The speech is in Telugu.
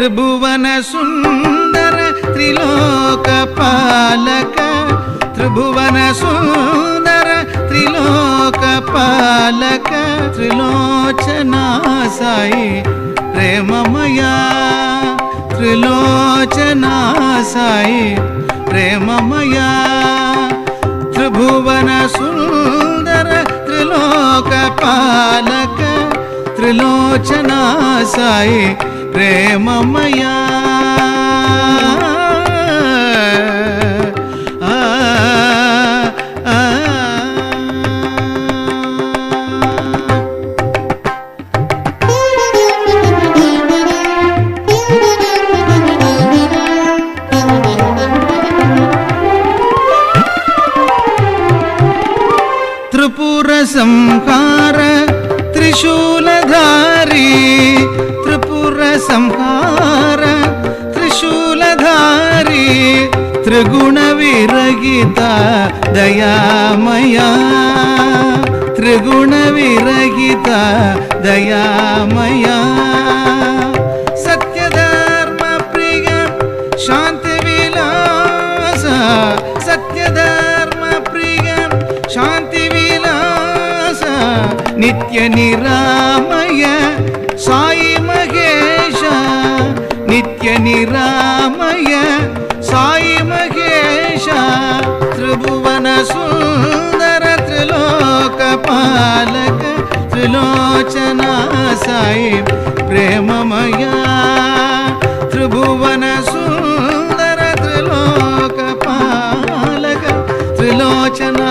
త్రిభువన సుందర త్రిలోకపాలక త్రిభువన సుందర త్రిలోకపాలక త్రిలోచనా సాయి ప్రేమమయా త్రిలోచనా సాయి ప్రేమమయా త్రిభువన సుందర త్రిలోకపాలక త్రిలోచనా సాయి ప్రేమమయా త్రిపుర సంహార త్రిశూలధారి త్రిపుర సంహార త్రిశూలధారి త్రిగుణ విరహిత దయామయా త్రిగుణ విరహిత దయామయా సత్యధర్మ ప్రియ శాంతి విలాస సత్యధర్మ ప్రియ శాంతి నిత్య నిరామయ సాయి మహేశ నిత్య నిరామయ సాయి మహేశ త్రిభువన సుందర త్రిలోకపాలక త్రిలోచనా సాయి ప్రేమమయా త్రిభువన సుందర త్రిలోకపాలక త్రిలోచనా